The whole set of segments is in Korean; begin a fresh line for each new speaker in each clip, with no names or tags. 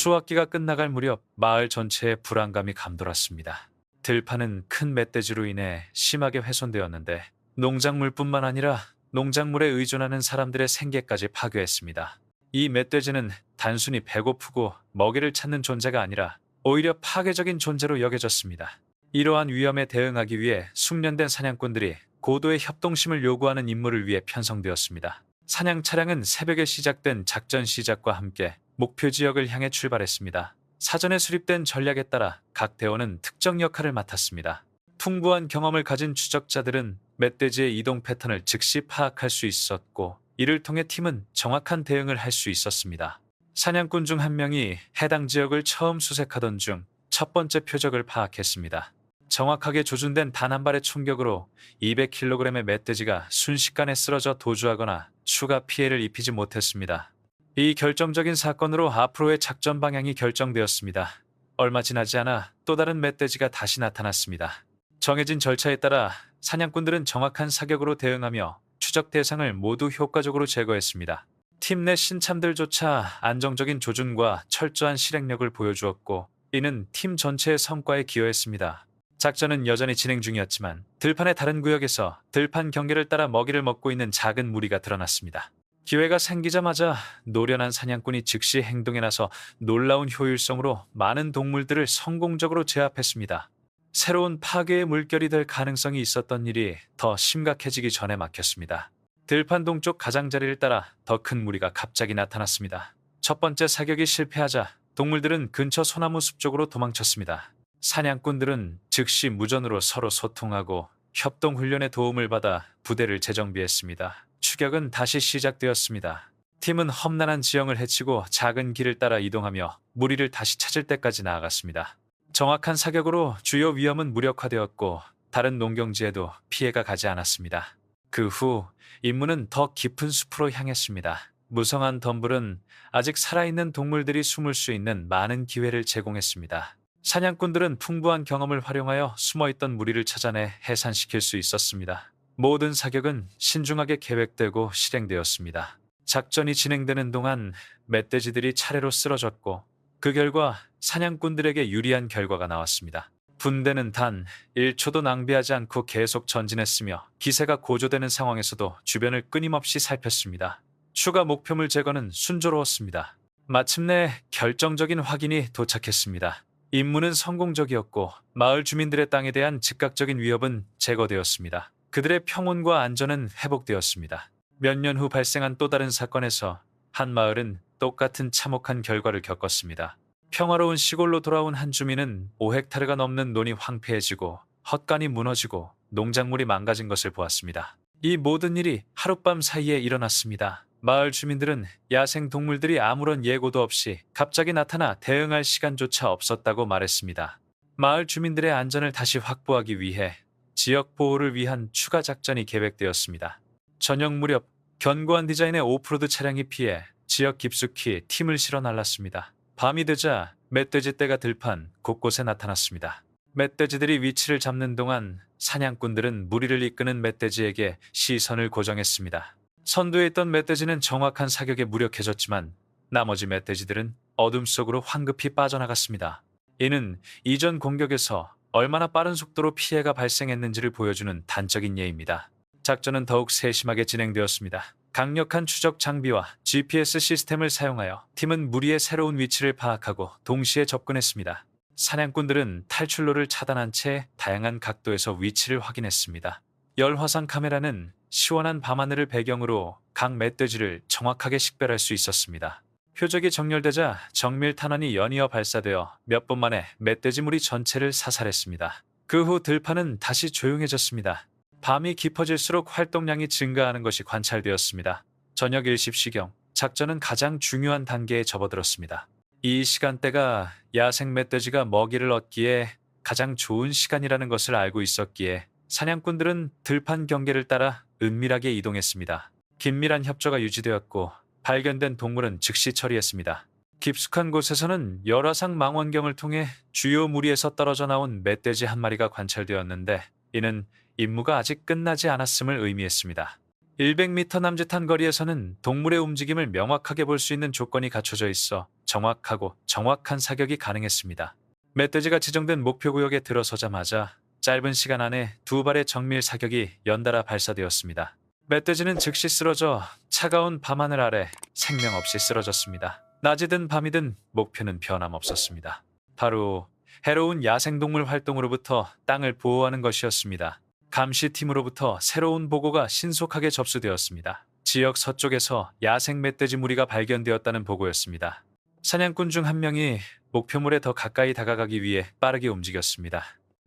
수확기가 끝나갈 무렵 마을 전체에 불안감이 감돌았습니다. 들판은 큰 멧돼지로 인해 심하게 훼손되었는데 농작물뿐만 아니라 농작물에 의존하는 사람들의 생계까지 파괴했습니다. 이 멧돼지는 단순히 배고프고 먹이를 찾는 존재가 아니라 오히려 파괴적인 존재로 여겨졌습니다. 이러한 위험에 대응하기 위해 숙련된 사냥꾼들이 고도의 협동심을 요구하는 임무를 위해 편성되었습니다. 사냥 차량은 새벽에 시작된 작전 시작과 함께 목표 지역을 향해 출발했습니다. 사전에 수립된 전략에 따라 각 대원은 특정 역할을 맡았습니다. 풍부한 경험을 가진 추적자들은 멧돼지의 이동 패턴을 즉시 파악할 수 있었고, 이를 통해 팀은 정확한 대응을 할 수 있었습니다. 사냥꾼 중 한 명이 해당 지역을 처음 수색하던 중 첫 번째 표적을 파악했습니다. 정확하게 조준된 단 한 발의 총격으로 200kg의 멧돼지가 순식간에 쓰러져 도주하거나 추가 피해를 입히지 못했습니다. 이 결정적인 사건으로 앞으로의 작전 방향이 결정되었습니다. 얼마 지나지 않아 또 다른 멧돼지가 다시 나타났습니다. 정해진 절차에 따라 사냥꾼들은 정확한 사격으로 대응하며 추적 대상을 모두 효과적으로 제거했습니다. 팀 내 신참들조차 안정적인 조준과 철저한 실행력을 보여주었고, 이는 팀 전체의 성과에 기여했습니다. 작전은 여전히 진행 중이었지만 들판의 다른 구역에서 들판 경계를 따라 먹이를 먹고 있는 작은 무리가 드러났습니다. 기회가 생기자마자 노련한 사냥꾼이 즉시 행동에 나서 놀라운 효율성으로 많은 동물들을 성공적으로 제압했습니다. 새로운 파괴의 물결이 될 가능성이 있었던 일이 더 심각해지기 전에 막혔습니다. 들판 동쪽 가장자리를 따라 더 큰 무리가 갑자기 나타났습니다. 첫 번째 사격이 실패하자 동물들은 근처 소나무 숲 쪽으로 도망쳤습니다. 사냥꾼들은 즉시 무전으로 서로 소통하고 협동 훈련의 도움을 받아 부대를 재정비했습니다. 추격은 다시 시작되었습니다. 팀은 험난한 지형을 헤치고 작은 길을 따라 이동하며 무리를 다시 찾을 때까지 나아갔습니다. 정확한 사격으로 주요 위험은 무력화되었고 다른 농경지에도 피해가 가지 않았습니다. 그 후 임무는 더 깊은 숲으로 향했습니다. 무성한 덤불은 아직 살아있는 동물들이 숨을 수 있는 많은 기회를 제공했습니다. 사냥꾼들은 풍부한 경험을 활용하여 숨어있던 무리를 찾아내 해산시킬 수 있었습니다. 모든 사격은 신중하게 계획되고 실행되었습니다. 작전이 진행되는 동안 멧돼지들이 차례로 쓰러졌고, 그 결과 사냥꾼들에게 유리한 결과가 나왔습니다. 분대는 단 1초도 낭비하지 않고 계속 전진했으며 기세가 고조되는 상황에서도 주변을 끊임없이 살폈습니다. 추가 목표물 제거는 순조로웠습니다. 마침내 결정적인 확인이 도착했습니다. 임무는 성공적이었고 마을 주민들의 땅에 대한 즉각적인 위협은 제거되었습니다. 그들의 평온과 안전은 회복되었습니다. 몇 년 후 발생한 또 다른 사건에서 한 마을은 똑같은 참혹한 결과를 겪었습니다. 평화로운 시골로 돌아온 한 주민은 5헥타르가 넘는 논이 황폐해지고 헛간이 무너지고 농작물이 망가진 것을 보았습니다. 이 모든 일이 하룻밤 사이에 일어났습니다. 마을 주민들은 야생 동물들이 아무런 예고도 없이 갑자기 나타나 대응할 시간조차 없었다고 말했습니다. 마을 주민들의 안전을 다시 확보하기 위해 지역 보호를 위한 추가 작전이 계획되었습니다. 저녁 무렵 견고한 디자인의 오프로드 차량이 피해 지역 깊숙이 팀을 실어 날랐습니다. 밤이 되자 멧돼지 떼가 들판 곳곳에 나타났습니다. 멧돼지들이 위치를 잡는 동안 사냥꾼들은 무리를 이끄는 멧돼지에게 시선을 고정했습니다. 선두에 있던 멧돼지는 정확한 사격에 무력해졌지만 나머지 멧돼지들은 어둠 속으로 황급히 빠져나갔습니다. 이는 이전 공격에서 얼마나 빠른 속도로 피해가 발생했는지를 보여주는 단적인 예입니다. 작전은 더욱 세심하게 진행되었습니다. 강력한 추적 장비와 GPS 시스템을 사용하여 팀은 무리의 새로운 위치를 파악하고 동시에 접근했습니다. 사냥꾼들은 탈출로를 차단한 채 다양한 각도에서 위치를 확인했습니다. 열화상 카메라는 시원한 밤하늘을 배경으로 각 멧돼지를 정확하게 식별할 수 있었습니다. 표적이 정렬되자 정밀 탄환이 연이어 발사되어 몇 분 만에 멧돼지 무리 전체를 사살했습니다. 그 후 들판은 다시 조용해졌습니다. 밤이 깊어질수록 활동량이 증가하는 것이 관찰되었습니다. 저녁 7시경, 작전은 가장 중요한 단계에 접어들었습니다. 이 시간대가 야생 멧돼지가 먹이를 얻기에 가장 좋은 시간이라는 것을 알고 있었기에 사냥꾼들은 들판 경계를 따라 은밀하게 이동했습니다. 긴밀한 협조가 유지되었고 발견된 동물은 즉시 처리했습니다. 깊숙한 곳에서는 열화상 망원경을 통해 주요 무리에서 떨어져 나온 멧돼지 한 마리가 관찰되었는데, 이는 임무가 아직 끝나지 않았음을 의미했습니다. 100m 남짓한 거리에서는 동물의 움직임을 명확하게 볼 수 있는 조건이 갖춰져 있어 정확하고 정확한 사격이 가능했습니다. 멧돼지가 지정된 목표 구역에 들어서자마자 짧은 시간 안에 두 발의 정밀 사격이 연달아 발사되었습니다. 멧돼지는 즉시 쓰러져 차가운 밤하늘 아래 생명 없이 쓰러졌습니다. 낮이든 밤이든 목표는 변함없었습니다. 바로 해로운 야생동물 활동으로부터 땅을 보호하는 것이었습니다. 감시팀으로부터 새로운 보고가 신속하게 접수되었습니다. 지역 서쪽에서 야생 멧돼지 무리가 발견되었다는 보고였습니다. 사냥꾼 중 한 명이 목표물에 더 가까이 다가가기 위해 빠르게 움직였습니다.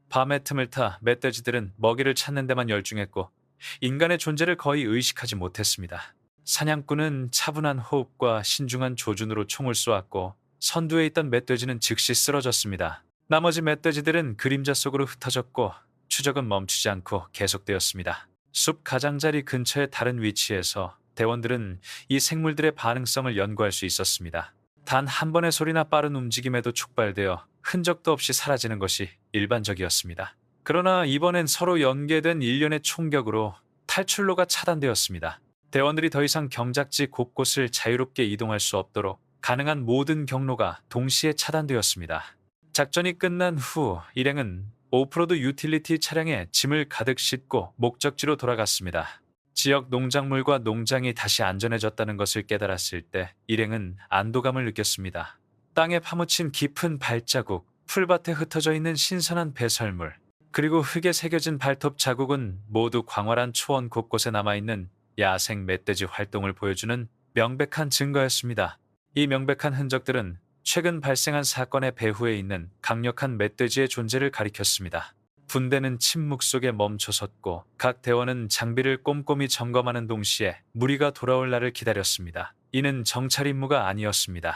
밤의 틈을 타 멧돼지들은 먹이를 찾는 데만 열중했고 인간의 존재를 거의 의식하지 못했습니다. 사냥꾼은 차분한 호흡과 신중한 조준으로 총을 쏘았고 선두에 있던 멧돼지는 즉시 쓰러졌습니다. 나머지 멧돼지들은 그림자 속으로 흩어졌고 추적은 멈추지 않고 계속되었습니다. 숲 가장자리 근처의 다른 위치에서 대원들은 이 생물들의 반응성을 연구할 수 있었습니다. 단 한 번의 소리나 빠른 움직임에도 촉발되어 흔적도 없이 사라지는 것이 일반적이었습니다. 그러나 이번엔 서로 연계된 일련의 총격으로 탈출로가 차단되었습니다. 대원들이 더 이상 경작지 곳곳을 자유롭게 이동할 수 없도록 가능한 모든 경로가 동시에 차단되었습니다. 작전이 끝난 후 일행은 오프로드 유틸리티 차량에 짐을 가득 싣고 목적지로 돌아갔습니다. 지역 농작물과 농장이 다시 안전해졌다는 것을 깨달았을 때 일행은 안도감을 느꼈습니다. 땅에 파묻힌 깊은 발자국, 풀밭에 흩어져 있는 신선한 배설물, 그리고 흙에 새겨진 발톱 자국은 모두 광활한 초원 곳곳에 남아있는 야생 멧돼지 활동을 보여주는 명백한 증거였습니다. 이 명백한 흔적들은 최근 발생한 사건의 배후에 있는 강력한 멧돼지의 존재를 가리켰습니다. 군대는 침묵 속에 멈춰섰고 각 대원은 장비를 꼼꼼히 점검하는 동시에 무리가 돌아올 날을 기다렸습니다. 이는 정찰 임무가 아니었습니다.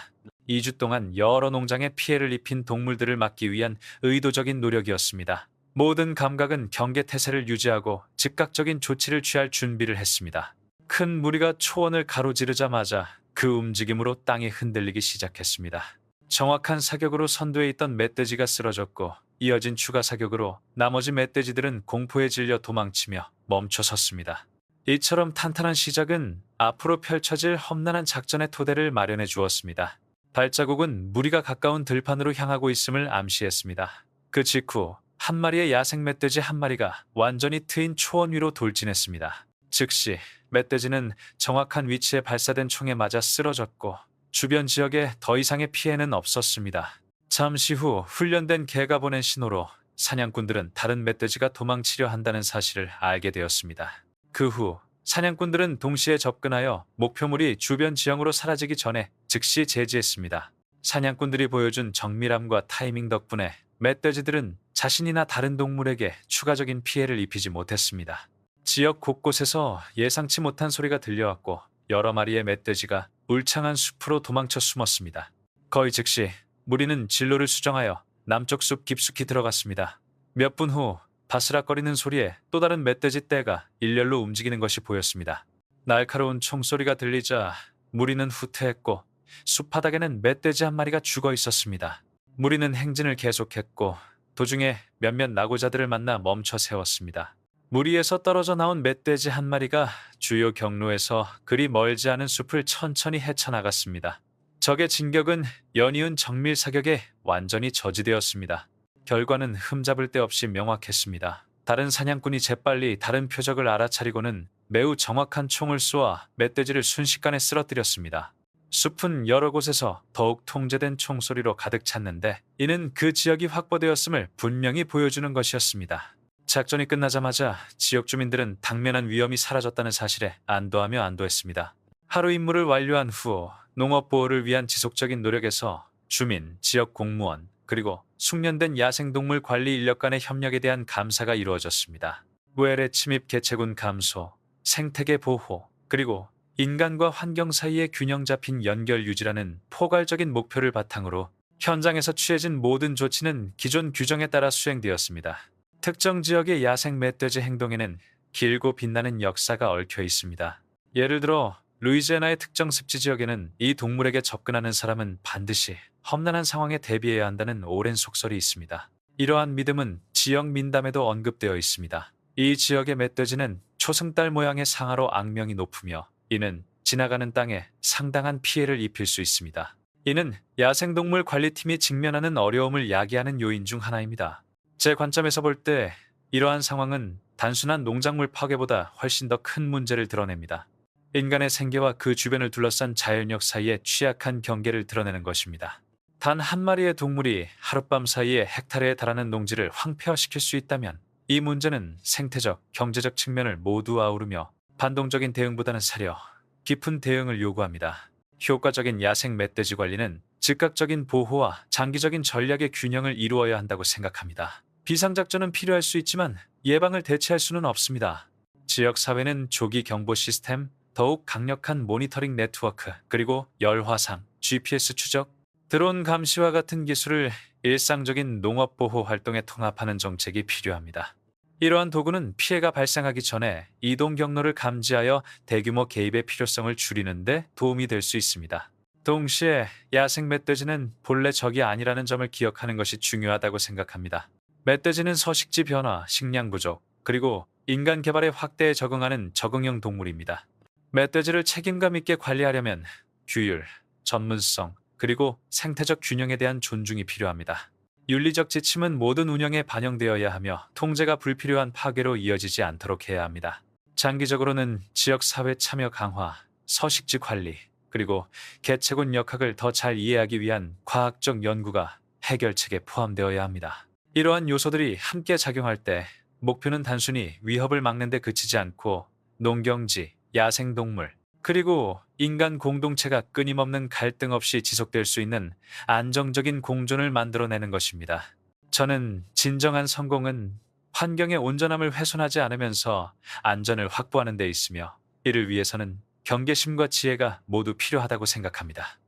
2주 동안 여러 농장에 피해를 입힌 동물들을 막기 위한 의도적인 노력이었습니다. 모든 감각은 경계태세를 유지하고 즉각적인 조치를 취할 준비를 했습니다. 큰 무리가 초원을 가로지르자마자 그 움직임으로 땅이 흔들리기 시작했습니다. 정확한 사격으로 선두에 있던 멧돼지가 쓰러졌고 이어진 추가 사격으로 나머지 멧돼지들은 공포에 질려 도망치며 멈춰섰습니다. 이처럼 탄탄한 시작은 앞으로 펼쳐질 험난한 작전의 토대를 마련해 주었습니다. 발자국은 무리가 가까운 들판으로 향하고 있음을 암시했습니다. 그 직후 한 마리의 야생 멧돼지 한 마리가 완전히 트인 초원 위로 돌진했습니다. 즉시 멧돼지는 정확한 위치에 발사된 총에 맞아 쓰러졌고 주변 지역에 더 이상의 피해는 없었습니다. 잠시 후 훈련된 개가 보낸 신호로 사냥꾼들은 다른 멧돼지가 도망치려 한다는 사실을 알게 되었습니다. 그 후 사냥꾼들은 동시에 접근하여 목표물이 주변 지형으로 사라지기 전에 즉시 제지했습니다. 사냥꾼들이 보여준 정밀함과 타이밍 덕분에 멧돼지들은 자신이나 다른 동물에게 추가적인 피해를 입히지 못했습니다. 지역 곳곳에서 예상치 못한 소리가 들려왔고 여러 마리의 멧돼지가 울창한 숲으로 도망쳐 숨었습니다. 거의 즉시 무리는 진로를 수정하여 남쪽 숲 깊숙이 들어갔습니다. 몇 분 후 바스락거리는 소리에 또 다른 멧돼지 떼가 일렬로 움직이는 것이 보였습니다. 날카로운 총소리가 들리자 무리는 후퇴했고 숲바닥에는 멧돼지 한 마리가 죽어 있었습니다. 무리는 행진을 계속했고 도중에 몇몇 낙오자들을 만나 멈춰 세웠습니다. 무리에서 떨어져 나온 멧돼지 한 마리가 주요 경로에서 그리 멀지 않은 숲을 천천히 헤쳐나갔습니다. 적의 진격은 연이은 정밀 사격에 완전히 저지되었습니다. 결과는 흠잡을 데 없이 명확했습니다. 다른 사냥꾼이 재빨리 다른 표적을 알아차리고는 매우 정확한 총을 쏘아 멧돼지를 순식간에 쓰러뜨렸습니다. 숲은 여러 곳에서 더욱 통제된 총소리로 가득 찼는데 이는 그 지역이 확보되었음을 분명히 보여주는 것이었습니다. 작전이 끝나자마자 지역 주민들은 당면한 위험이 사라졌다는 사실에 안도하며 안도했습니다. 하루 임무를 완료한 후 농업 보호를 위한 지속적인 노력에서 주민, 지역 공무원, 그리고 숙련된 야생동물 관리 인력 간의 협력에 대한 감사가 이루어졌습니다. 외래 침입 개체군 감소, 생태계 보호, 그리고 인간과 환경 사이의 균형 잡힌 연결 유지라는 포괄적인 목표를 바탕으로 현장에서 취해진 모든 조치는 기존 규정에 따라 수행되었습니다. 특정 지역의 야생 멧돼지 행동에는 길고 빛나는 역사가 얽혀 있습니다. 예를 들어 루이지애나의 특정 습지 지역에는 이 동물에게 접근하는 사람은 반드시 험난한 상황에 대비해야 한다는 오랜 속설이 있습니다. 이러한 믿음은 지역 민담에도 언급되어 있습니다. 이 지역의 멧돼지는 초승달 모양의 상하로 악명이 높으며 이는 지나가는 땅에 상당한 피해를 입힐 수 있습니다. 이는 야생동물 관리팀이 직면하는 어려움을 야기하는 요인 중 하나입니다. 제 관점에서 볼 때 이러한 상황은 단순한 농작물 파괴보다 훨씬 더 큰 문제를 드러냅니다. 인간의 생계와 그 주변을 둘러싼 자연력 사이의 취약한 경계를 드러내는 것입니다. 단 한 마리의 동물이 하룻밤 사이에 헥타르에 달하는 농지를 황폐화시킬 수 있다면 이 문제는 생태적, 경제적 측면을 모두 아우르며 반동적인 대응보다는 사려 깊은 대응을 요구합니다. 효과적인 야생 멧돼지 관리는 즉각적인 보호와 장기적인 전략의 균형을 이루어야 한다고 생각합니다. 비상작전은 필요할 수 있지만 예방을 대체할 수는 없습니다. 지역사회는 조기 경보 시스템, 더욱 강력한 모니터링 네트워크, 그리고 열화상, GPS 추적, 드론 감시와 같은 기술을 일상적인 농업보호 활동에 통합하는 정책이 필요합니다. 이러한 도구는 피해가 발생하기 전에 이동 경로를 감지하여 대규모 개입의 필요성을 줄이는 데 도움이 될 수 있습니다. 동시에 야생 멧돼지는 본래 적이 아니라는 점을 기억하는 것이 중요하다고 생각합니다. 멧돼지는 서식지 변화, 식량 부족, 그리고 인간 개발의 확대에 적응하는 적응형 동물입니다. 멧돼지를 책임감 있게 관리하려면 규율, 전문성, 그리고 생태적 균형에 대한 존중이 필요합니다. 윤리적 지침은 모든 운영에 반영되어야 하며 통제가 불필요한 파괴로 이어지지 않도록 해야 합니다. 장기적으로는 지역사회 참여 강화, 서식지 관리, 그리고 개체군 역학을 더 잘 이해하기 위한 과학적 연구가 해결책에 포함되어야 합니다. 이러한 요소들이 함께 작용할 때 목표는 단순히 위협을 막는 데 그치지 않고 농경지, 야생동물, 그리고 인간 공동체가 끊임없는 갈등 없이 지속될 수 있는 안정적인 공존을 만들어내는 것입니다. 저는 진정한 성공은 환경의 온전함을 훼손하지 않으면서 안전을 확보하는 데 있으며 이를 위해서는 경계심과 지혜가 모두 필요하다고 생각합니다.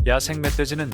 야생 멧돼지는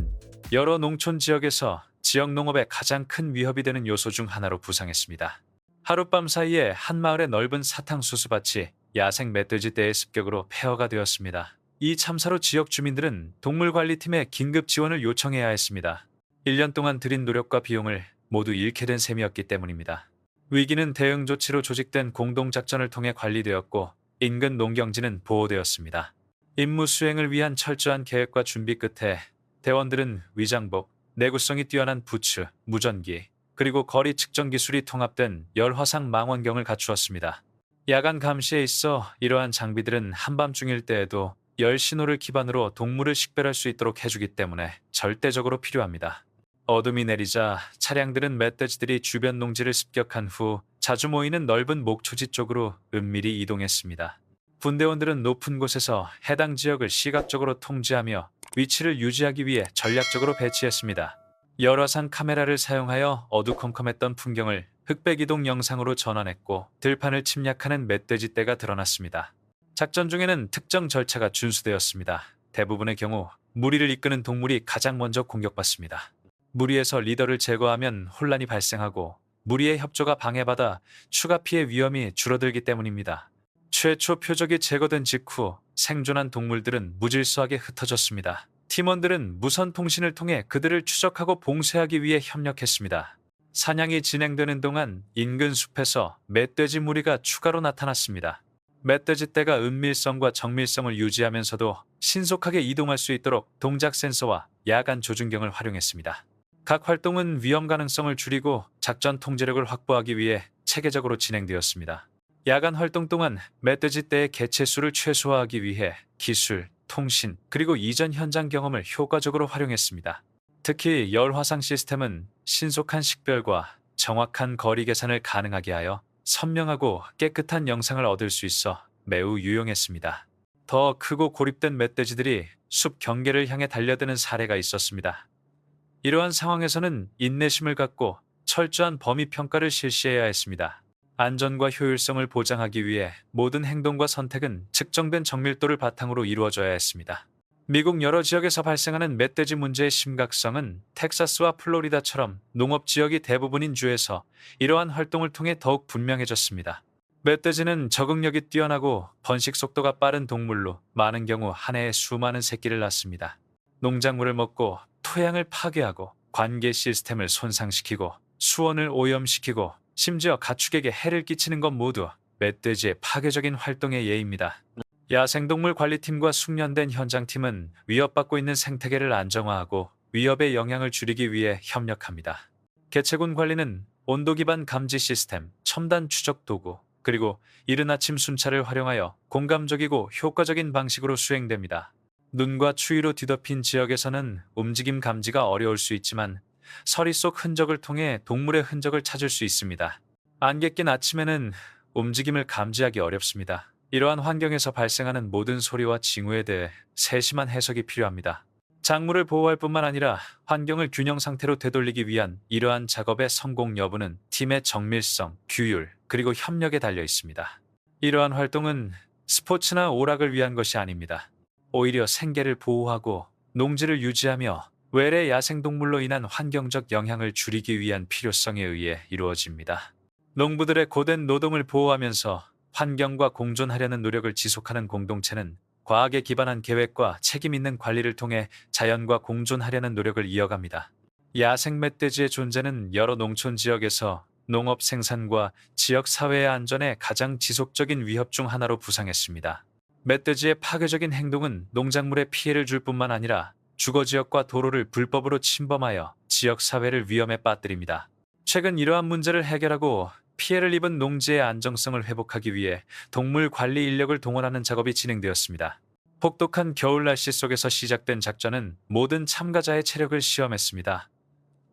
여러 농촌 지역에서 지역 농업에 가장 큰 위협이 되는 요소 중 하나로 부상했습니다. 하룻밤 사이에 한 마을의 넓은 사탕수수밭이 야생 멧돼지 떼의 습격으로 폐허가 되었습니다. 이 참사로 지역 주민들은 동물관리팀에 긴급 지원을 요청해야 했습니다. 1년 동안 들인 노력과 비용을 모두 잃게 된 셈이었기 때문입니다. 위기는 대응 조치로 조직된 공동작전을 통해 관리되었고 인근 농경지는 보호되었습니다. 임무 수행을 위한 철저한 계획과 준비 끝에 대원들은 위장복, 내구성이 뛰어난 부츠, 무전기, 그리고 거리 측정 기술이 통합된 열화상 망원경을 갖추었습니다. 야간 감시에 있어 이러한 장비들은 한밤중일 때에도 열 신호를 기반으로 동물을 식별할 수 있도록 해주기 때문에 절대적으로 필요합니다. 어둠이 내리자 차량들은 멧돼지들이 주변 농지를 습격한 후 자주 모이는 넓은 목초지 쪽으로 은밀히 이동했습니다. 군대원들은 높은 곳에서 해당 지역을 시각적으로 통제하며 위치를 유지하기 위해 전략적으로 배치했습니다. 열화상 카메라를 사용하여 어두컴컴했던 풍경을 흑백 이동 영상으로 전환했고 들판을 침략하는 멧돼지 떼가 드러났습니다. 작전 중에는 특정 절차가 준수되었습니다. 대부분의 경우 무리를 이끄는 동물이 가장 먼저 공격받습니다. 무리에서 리더를 제거하면 혼란이 발생하고 무리의 협조가 방해받아 추가 피해 위험이 줄어들기 때문입니다. 최초 표적이 제거된 직후 생존한 동물들은 무질서하게 흩어졌습니다. 팀원들은 무선 통신을 통해 그들을 추적하고 봉쇄하기 위해 협력했습니다. 사냥이 진행되는 동안 인근 숲에서 멧돼지 무리가 추가로 나타났습니다. 멧돼지 떼가 은밀성과 정밀성을 유지하면서도 신속하게 이동할 수 있도록 동작 센서와 야간 조준경을 활용했습니다. 각 활동은 위험 가능성을 줄이고 작전 통제력을 확보하기 위해 체계적으로 진행되었습니다. 야간 활동 동안 멧돼지 떼의 개체 수를 최소화하기 위해 기술, 통신, 그리고 이전 현장 경험을 효과적으로 활용했습니다. 특히 열화상 시스템은 신속한 식별과 정확한 거리 계산을 가능하게 하여 선명하고 깨끗한 영상을 얻을 수 있어 매우 유용했습니다. 더 크고 고립된 멧돼지들이 숲 경계를 향해 달려드는 사례가 있었습니다. 이러한 상황에서는 인내심을 갖고 철저한 범위 평가를 실시해야 했습니다. 안전과 효율성을 보장하기 위해 모든 행동과 선택은 측정된 정밀도를 바탕으로 이루어져야 했습니다. 미국 여러 지역에서 발생하는 멧돼지 문제의 심각성은 텍사스와 플로리다처럼 농업 지역이 대부분인 주에서 이러한 활동을 통해 더욱 분명해졌습니다. 멧돼지는 적응력이 뛰어나고 번식 속도가 빠른 동물로 많은 경우 한 해에 수많은 새끼를 낳습니다. 농작물을 먹고 토양을 파괴하고 관계 시스템을 손상시키고 수온을 오염시키고 심지어 가축에게 해를 끼치는 것 모두 멧돼지의 파괴적인 활동의 예입니다. 야생동물 관리팀과 숙련된 현장팀은 위협받고 있는 생태계를 안정화하고 위협의 영향을 줄이기 위해 협력합니다. 개체군 관리는 온도 기반 감지 시스템, 첨단 추적 도구, 그리고 이른 아침 순찰을 활용하여 공감적이고 효과적인 방식으로 수행됩니다. 눈과 추위로 뒤덮인 지역에서는 움직임 감지가 어려울 수 있지만 서리 속 흔적을 통해 동물의 흔적을 찾을 수 있습니다. 안개 낀 아침에는 움직임을 감지하기 어렵습니다. 이러한 환경에서 발생하는 모든 소리와 징후에 대해 세심한 해석이 필요합니다. 작물을 보호할 뿐만 아니라 환경을 균형 상태로 되돌리기 위한 이러한 작업의 성공 여부는 팀의 정밀성, 규율, 그리고 협력에 달려 있습니다. 이러한 활동은 스포츠나 오락을 위한 것이 아닙니다. 오히려 생계를 보호하고 농지를 유지하며 외래 야생동물로 인한 환경적 영향을 줄이기 위한 필요성에 의해 이루어집니다. 농부들의 고된 노동을 보호하면서 환경과 공존하려는 노력을 지속하는 공동체는 과학에 기반한 계획과 책임 있는 관리를 통해 자연과 공존하려는 노력을 이어갑니다. 야생 멧돼지의 존재는 여러 농촌 지역에서 농업 생산과 지역 사회의 안전에 가장 지속적인 위협 중 하나로 부상했습니다. 멧돼지의 파괴적인 행동은 농작물에 피해를 줄 뿐만 아니라 주거 지역과 도로를 불법으로 침범하여 지역 사회를 위험에 빠뜨립니다. 최근 이러한 문제를 해결하고 피해를 입은 농지의 안정성을 회복하기 위해 동물 관리 인력을 동원하는 작업이 진행되었습니다. 혹독한 겨울 날씨 속에서 시작된 작전은 모든 참가자의 체력을 시험했습니다.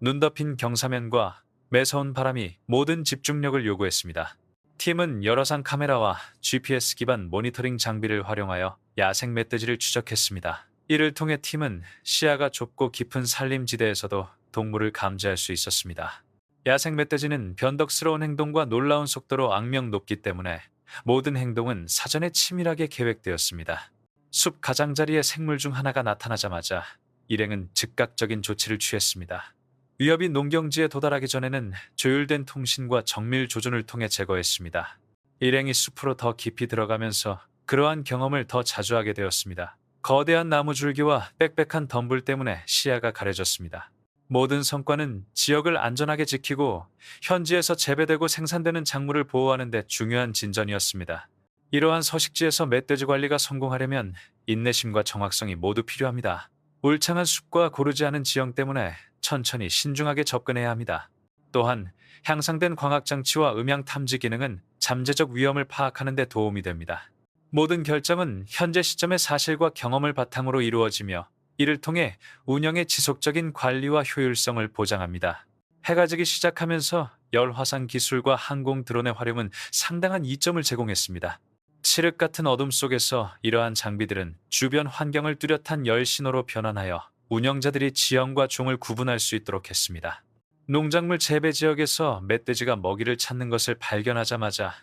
눈 덮인 경사면과 매서운 바람이 모든 집중력을 요구했습니다. 팀은 여러 상 카메라와 GPS 기반 모니터링 장비를 활용하여 야생 멧돼지를 추적했습니다. 이를 통해 팀은 시야가 좁고 깊은 산림지대에서도 동물을 감지할 수 있었습니다. 야생 멧돼지는 변덕스러운 행동과 놀라운 속도로 악명 높기 때문에 모든 행동은 사전에 치밀하게 계획되었습니다. 숲 가장자리에 생물 중 하나가 나타나자마자 일행은 즉각적인 조치를 취했습니다. 위협이 농경지에 도달하기 전에는 조율된 통신과 정밀 조준을 통해 제거했습니다. 일행이 숲으로 더 깊이 들어가면서 그러한 경험을 더 자주 하게 되었습니다. 거대한 나무 줄기와 빽빽한 덤불 때문에 시야가 가려졌습니다. 모든 성과는 지역을 안전하게 지키고 현지에서 재배되고 생산되는 작물을 보호하는 데 중요한 진전이었습니다. 이러한 서식지에서 멧돼지 관리가 성공하려면 인내심과 정확성이 모두 필요합니다. 울창한 숲과 고르지 않은 지형 때문에 천천히 신중하게 접근해야 합니다. 또한 향상된 광학장치와 음향 탐지 기능은 잠재적 위험을 파악하는 데 도움이 됩니다. 모든 결정은 현재 시점의 사실과 경험을 바탕으로 이루어지며 이를 통해 운영의 지속적인 관리와 효율성을 보장합니다. 해가 지기 시작하면서 열화상 기술과 항공 드론의 활용은 상당한 이점을 제공했습니다. 칠흑 같은 어둠 속에서 이러한 장비들은 주변 환경을 뚜렷한 열 신호로 변환하여 운영자들이 지형과 종을 구분할 수 있도록 했습니다. 농작물 재배 지역에서 멧돼지가 먹이를 찾는 것을 발견하자마자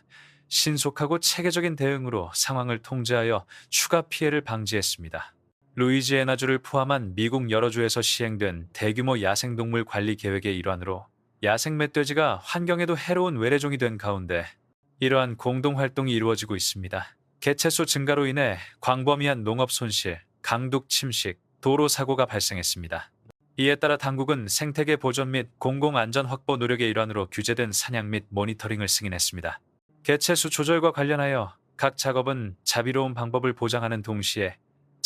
신속하고 체계적인 대응으로 상황을 통제하여 추가 피해를 방지했습니다. 루이지애나주를 포함한 미국 여러 주에서 시행된 대규모 야생동물 관리 계획의 일환으로 야생 멧돼지가 환경에도 해로운 외래종이 된 가운데 이러한 공동활동이 이루어지고 있습니다. 개체수 증가로 인해 광범위한 농업 손실, 강둑 침식, 도로 사고가 발생했습니다. 이에 따라 당국은 생태계 보존 및 공공안전 확보 노력의 일환으로 규제된 사냥 및 모니터링을 승인했습니다. 개체수 조절과 관련하여 각 작업은 자비로운 방법을 보장하는 동시에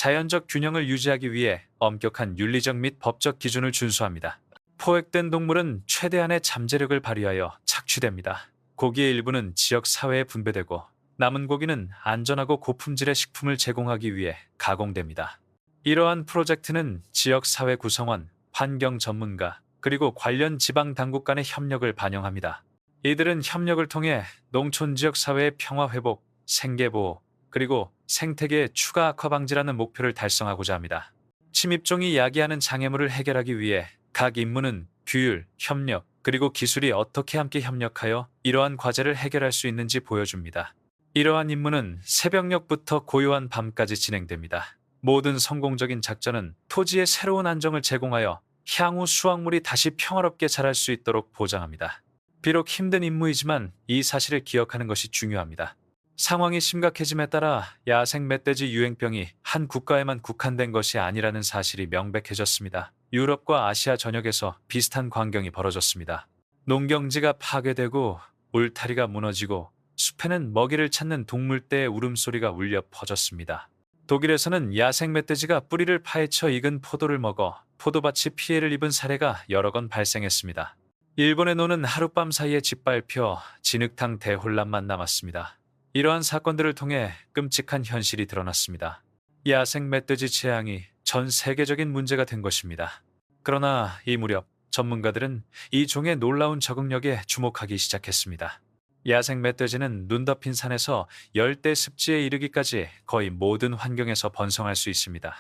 자연적 균형을 유지하기 위해 엄격한 윤리적 및 법적 기준을 준수합니다. 포획된 동물은 최대한의 잠재력을 발휘하여 착취됩니다. 고기의 일부는 지역 사회에 분배되고 남은 고기는 안전하고 고품질의 식품을 제공하기 위해 가공됩니다. 이러한 프로젝트는 지역 사회 구성원, 환경 전문가, 그리고 관련 지방 당국 간의 협력을 반영합니다. 이들은 협력을 통해 농촌 지역 사회의 평화 회복, 생계 보호, 그리고 생태계의 추가 악화 방지라는 목표를 달성하고자 합니다. 침입종이 야기하는 장애물을 해결하기 위해 각 임무는 규율, 협력, 그리고 기술이 어떻게 함께 협력하여 이러한 과제를 해결할 수 있는지 보여줍니다. 이러한 임무는 새벽녘부터 고요한 밤까지 진행됩니다. 모든 성공적인 작전은 토지에 새로운 안정을 제공하여 향후 수확물이 다시 평화롭게 자랄 수 있도록 보장합니다. 비록 힘든 임무이지만 이 사실을 기억하는 것이 중요합니다. 상황이 심각해짐에 따라 야생 멧돼지 유행병이 한 국가에만 국한된 것이 아니라는 사실이 명백해졌습니다. 유럽과 아시아 전역에서 비슷한 광경이 벌어졌습니다. 농경지가 파괴되고 울타리가 무너지고 숲에는 먹이를 찾는 동물떼의 울음소리가 울려 퍼졌습니다. 독일에서는 야생 멧돼지가 뿌리를 파헤쳐 익은 포도를 먹어 포도밭이 피해를 입은 사례가 여러 건 발생했습니다. 일본의 노는 하룻밤 사이에 짓밟혀 진흙탕 대혼란만 남았습니다. 이러한 사건들을 통해 끔찍한 현실이 드러났습니다. 야생 멧돼지 재앙이 전 세계적인 문제가 된 것입니다. 그러나 이 무렵 전문가들은 이 종의 놀라운 적응력에 주목하기 시작했습니다. 야생 멧돼지는 눈 덮인 산에서 열대 습지에 이르기까지 거의 모든 환경에서 번성할 수 있습니다.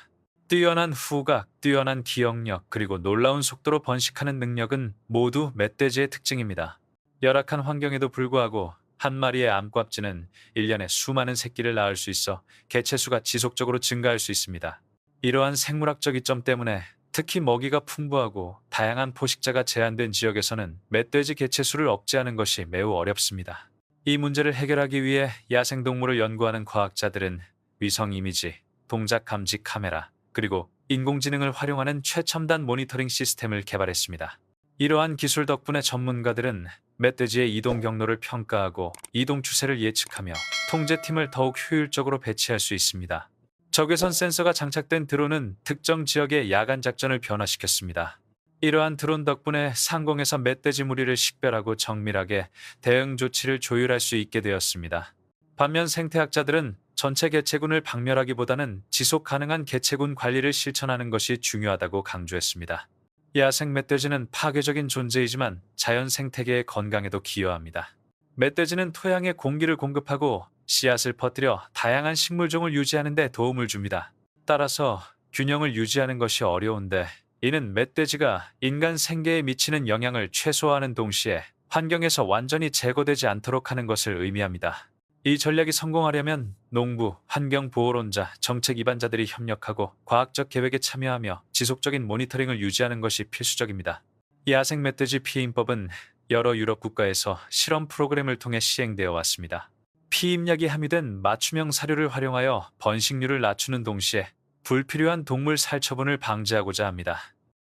뛰어난 후각, 뛰어난 기억력, 그리고 놀라운 속도로 번식하는 능력은 모두 멧돼지의 특징입니다. 열악한 환경에도 불구하고 한 마리의 암꽉지는 1년에 수많은 새끼를 낳을 수 있어 개체수가 지속적으로 증가할 수 있습니다. 이러한 생물학적 이점 때문에 특히 먹이가 풍부하고 다양한 포식자가 제한된 지역에서는 멧돼지 개체수를 억제하는 것이 매우 어렵습니다. 이 문제를 해결하기 위해 야생동물을 연구하는 과학자들은 위성 이미지, 동작 감지 카메라, 그리고 인공지능을 활용하는 최첨단 모니터링 시스템을 개발했습니다. 이러한 기술 덕분에 전문가들은 멧돼지의 이동 경로를 평가하고 이동 추세를 예측하며 통제팀을 더욱 효율적으로 배치할 수 있습니다. 적외선 센서가 장착된 드론은 특정 지역의 야간 작전을 변화시켰습니다. 이러한 드론 덕분에 상공에서 멧돼지 무리를 식별하고 정밀하게 대응 조치를 조율할 수 있게 되었습니다. 반면 생태학자들은 전체 개체군을 박멸하기보다는 지속 가능한 개체군 관리를 실천하는 것이 중요하다고 강조했습니다. 야생 멧돼지는 파괴적인 존재이지만 자연 생태계의 건강에도 기여합니다. 멧돼지는 토양에 공기를 공급하고 씨앗을 퍼뜨려 다양한 식물종을 유지하는 데 도움을 줍니다. 따라서 균형을 유지하는 것이 어려운데 이는 멧돼지가 인간 생계에 미치는 영향을 최소화하는 동시에 환경에서 완전히 제거되지 않도록 하는 것을 의미합니다. 이 전략이 성공하려면 농부, 환경보호론자, 정책 입안자들이 협력하고 과학적 계획에 참여하며 지속적인 모니터링을 유지하는 것이 필수적입니다. 야생 멧돼지 피임법은 여러 유럽 국가에서 실험 프로그램을 통해 시행되어 왔습니다. 피임약이 함유된 맞춤형 사료를 활용하여 번식률을 낮추는 동시에 불필요한 동물 살처분을 방지하고자 합니다.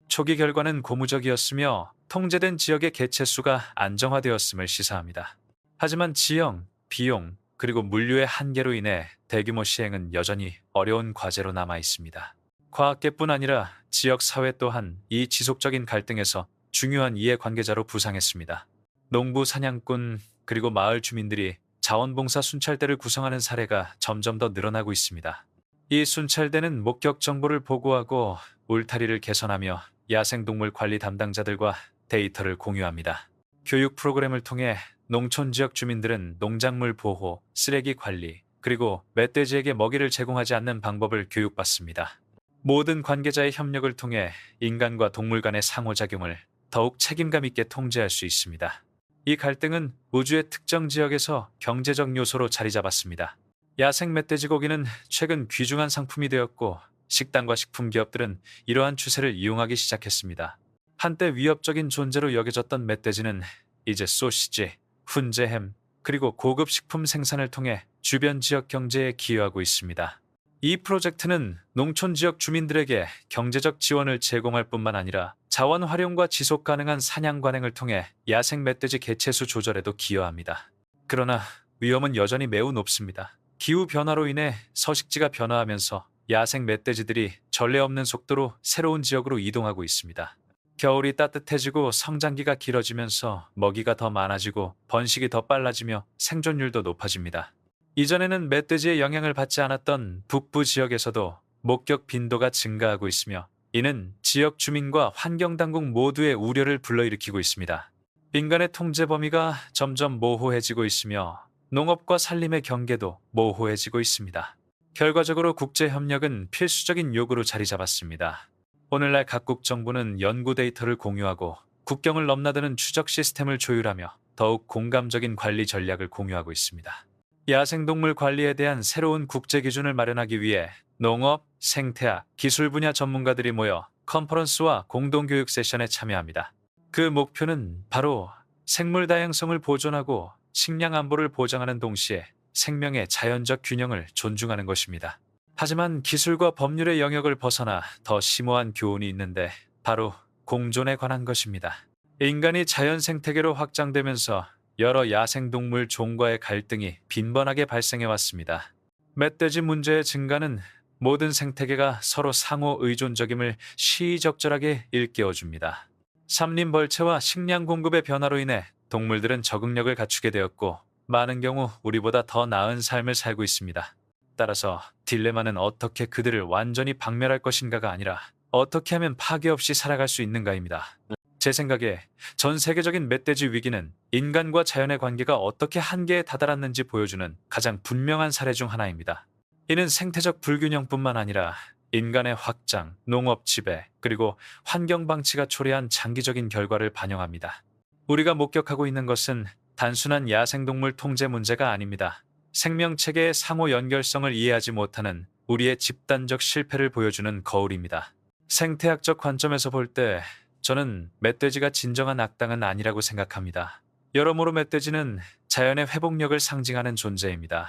초기 결과는 고무적이었으며 통제된 지역의 개체수가 안정화되었음을 시사합니다. 하지만 지형, 비용, 그리고 물류의 한계로 인해 대규모 시행은 여전히 어려운 과제로 남아 있습니다. 과학계뿐 아니라 지역 사회 또한 이 지속적인 갈등에서 중요한 이해관계자로 부상했습니다. 농부, 사냥꾼, 그리고 마을 주민들이 자원봉사 순찰대를 구성하는 사례가 점점 더 늘어나고 있습니다. 이 순찰대는 목격 정보를 보고하고 울타리를 개선하며 야생동물 관리 담당자들과 데이터를 공유합니다. 교육 프로그램을 통해 농촌 지역 주민들은 농작물 보호, 쓰레기 관리, 그리고 멧돼지에게 먹이를 제공하지 않는 방법을 교육받습니다. 모든 관계자의 협력을 통해 인간과 동물 간의 상호작용을 더욱 책임감 있게 통제할 수 있습니다. 이 갈등은 우주의 특정 지역에서 경제적 요소로 자리 잡았습니다. 야생 멧돼지 고기는 최근 귀중한 상품이 되었고 식당과 식품 기업들은 이러한 추세를 이용하기 시작했습니다. 한때 위협적인 존재로 여겨졌던 멧돼지는 이제 소시지, 훈제 햄, 그리고 고급 식품 생산을 통해 주변 지역 경제에 기여하고 있습니다. 이 프로젝트는 농촌 지역 주민들에게 경제적 지원을 제공할 뿐만 아니라 자원 활용과 지속 가능한 사냥 관행을 통해 야생 멧돼지 개체수 조절에도 기여합니다. 그러나 위험은 여전히 매우 높습니다. 기후 변화로 인해 서식지가 변화하면서 야생 멧돼지들이 전례 없는 속도로 새로운 지역으로 이동하고 있습니다. 겨울이 따뜻해지고 성장기가 길어지면서 먹이가 더 많아지고 번식이 더 빨라지며 생존율도 높아집니다. 이전에는 멧돼지의 영향을 받지 않았던 북부 지역에서도 목격 빈도가 증가하고 있으며 이는 지역 주민과 환경당국 모두의 우려를 불러일으키고 있습니다. 인간의 통제 범위가 점점 모호해지고 있으며 농업과 산림의 경계도 모호해지고 있습니다. 결과적으로 국제협력은 필수적인 요구로 자리 잡았습니다. 오늘날 각국 정부는 연구 데이터를 공유하고 국경을 넘나드는 추적 시스템을 조율하며 더욱 공감적인 관리 전략을 공유하고 있습니다. 야생동물 관리에 대한 새로운 국제 기준을 마련하기 위해 농업, 생태학, 기술 분야 전문가들이 모여 컨퍼런스와 공동교육 세션에 참여합니다. 그 목표는 바로 생물 다양성을 보존하고 식량 안보를 보장하는 동시에 생명의 자연적 균형을 존중하는 것입니다. 하지만 기술과 법률의 영역을 벗어나 더 심오한 교훈이 있는데 바로 공존에 관한 것입니다. 인간이 자연 생태계로 확장되면서 여러 야생동물 종과의 갈등이 빈번하게 발생해 왔습니다. 멧돼지 문제의 증가는 모든 생태계가 서로 상호 의존적임을 시의적절하게 일깨워줍니다. 삼림 벌채와 식량 공급의 변화로 인해 동물들은 적응력을 갖추게 되었고 많은 경우 우리보다 더 나은 삶을 살고 있습니다. 따라서 딜레마는 어떻게 그들을 완전히 박멸할 것인가가 아니라 어떻게 하면 파괴 없이 살아갈 수 있는가입니다. 제 생각에 전 세계적인 멧돼지 위기는 인간과 자연의 관계가 어떻게 한계에 다다랐는지 보여주는 가장 분명한 사례 중 하나입니다. 이는 생태적 불균형뿐만 아니라 인간의 확장, 농업 지배, 그리고 환경 방치가 초래한 장기적인 결과를 반영합니다. 우리가 목격하고 있는 것은 단순한 야생동물 통제 문제가 아닙니다. 생명체계의 상호 연결성을 이해하지 못하는 우리의 집단적 실패를 보여주는 거울입니다. 생태학적 관점에서 볼 때 저는 멧돼지가 진정한 악당은 아니라고 생각합니다. 여러모로 멧돼지는 자연의 회복력을 상징하는 존재입니다.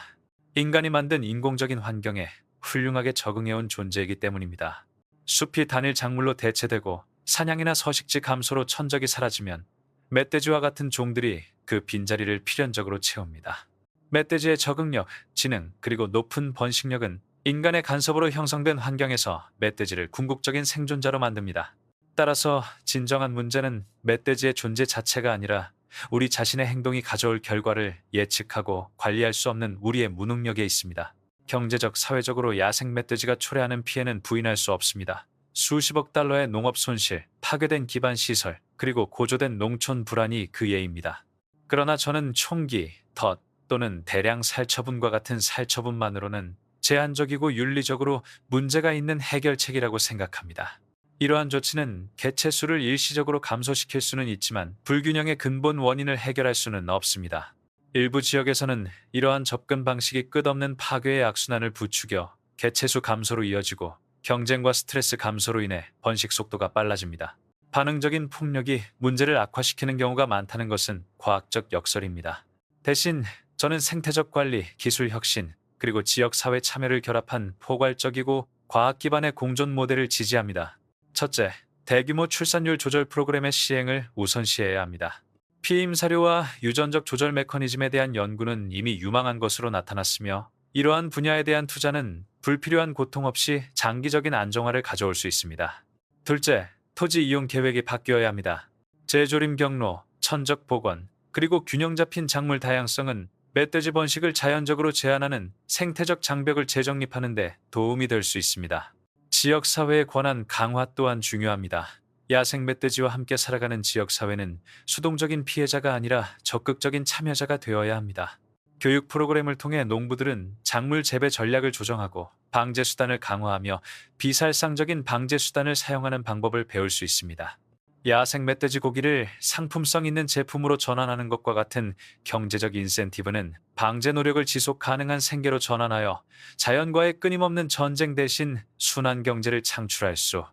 인간이 만든 인공적인 환경에 훌륭하게 적응해온 존재이기 때문입니다. 숲이 단일 작물로 대체되고 사냥이나 서식지 감소로 천적이 사라지면 멧돼지와 같은 종들이 그 빈자리를 필연적으로 채웁니다. 멧돼지의 적응력, 지능, 그리고 높은 번식력은 인간의 간섭으로 형성된 환경에서 멧돼지를 궁극적인 생존자로 만듭니다. 따라서 진정한 문제는 멧돼지의 존재 자체가 아니라 우리 자신의 행동이 가져올 결과를 예측하고 관리할 수 없는 우리의 무능력에 있습니다. 경제적, 사회적으로 야생 멧돼지가 초래하는 피해는 부인할 수 없습니다. 수십억 달러의 농업 손실, 파괴된 기반 시설, 그리고 고조된 농촌 불안이 그 예입니다. 그러나 저는 총기, 덫 또는 대량 살처분과 같은 살처분만으로는 제한적이고 윤리적으로 문제가 있는 해결책이라고 생각합니다. 이러한 조치는 개체 수를 일시적으로 감소시킬 수는 있지만 불균형의 근본 원인을 해결할 수는 없습니다. 일부 지역에서는 이러한 접근 방식이 끝없는 파괴의 악순환을 부추겨 개체 수 감소로 이어지고 경쟁과 스트레스 감소로 인해 번식 속도가 빨라집니다. 반응적인 폭력이 문제를 악화시키는 경우가 많다는 것은 과학적 역설입니다. 대신 저는 생태적 관리, 기술 혁신, 그리고 지역 사회 참여를 결합한 포괄적이고 과학 기반의 공존 모델을 지지합니다. 첫째, 대규모 출산율 조절 프로그램의 시행을 우선시해야 합니다. 피임 사료와 유전적 조절 메커니즘에 대한 연구는 이미 유망한 것으로 나타났으며 이러한 분야에 대한 투자는 불필요한 고통 없이 장기적인 안정화를 가져올 수 있습니다. 둘째, 토지 이용 계획이 바뀌어야 합니다. 재조림 경로, 천적 복원, 그리고 균형 잡힌 작물 다양성은 멧돼지 번식을 자연적으로 제한하는 생태적 장벽을 재정립하는 데 도움이 될 수 있습니다. 지역사회의 권한 강화 또한 중요합니다. 야생 멧돼지와 함께 살아가는 지역사회는 수동적인 피해자가 아니라 적극적인 참여자가 되어야 합니다. 교육 프로그램을 통해 농부들은 작물 재배 전략을 조정하고 방제 수단을 강화하며 비살상적인 방제 수단을 사용하는 방법을 배울 수 있습니다. 야생 멧돼지 고기를 상품성 있는 제품으로 전환하는 것과 같은 경제적 인센티브는 방제 노력을 지속 가능한 생계로 전환하여 자연과의 끊임없는 전쟁 대신 순환 경제를 창출할 수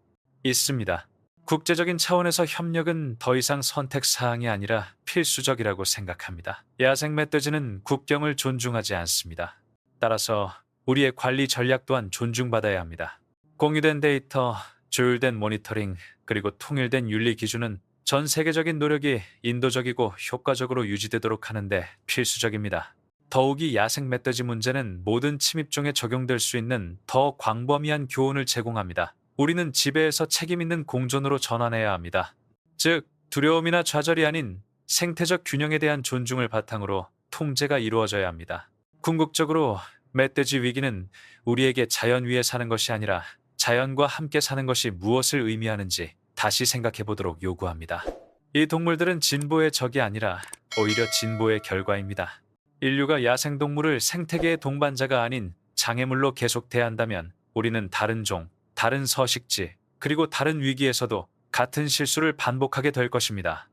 있습니다. 국제적인 차원에서 협력은 더 이상 선택 사항이 아니라 필수적이라고 생각합니다. 야생 멧돼지는 국경을 존중하지 않습니다. 따라서 우리의 관리 전략 또한 존중받아야 합니다. 공유된 데이터, 조율된 모니터링, 그리고 통일된 윤리 기준은 전 세계적인 노력이 인도적이고 효과적으로 유지되도록 하는데 필수적입니다. 더욱이 야생 멧돼지 문제는 모든 침입종에 적용될 수 있는 더 광범위한 교훈을 제공합니다. 우리는 지배에서 책임 있는 공존으로 전환해야 합니다. 즉, 두려움이나 좌절이 아닌 생태적 균형에 대한 존중을 바탕으로 통제가 이루어져야 합니다. 궁극적으로 멧돼지 위기는 우리에게 자연 위에 사는 것이 아니라 자연과 함께 사는 것이 무엇을 의미하는지 다시 생각해 보도록 요구합니다. 이 동물들은 진보의 적이 아니라 오히려 진보의 결과입니다. 인류가 야생동물을 생태계의 동반자가 아닌 장애물로 계속 대한다면 우리는 다른 종, 다른 서식지, 그리고 다른 위기에서도 같은 실수를 반복하게 될 것입니다.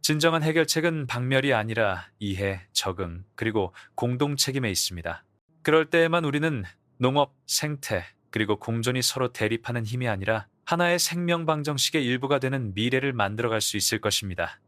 진정한 해결책은 박멸이 아니라 이해, 적응, 그리고 공동 책임에 있습니다. 그럴 때에만 우리는 농업, 생태, 그리고 공존이 서로 대립하는 힘이 아니라 하나의 생명 방정식의 일부가 되는 미래를 만들어갈 수 있을 것입니다.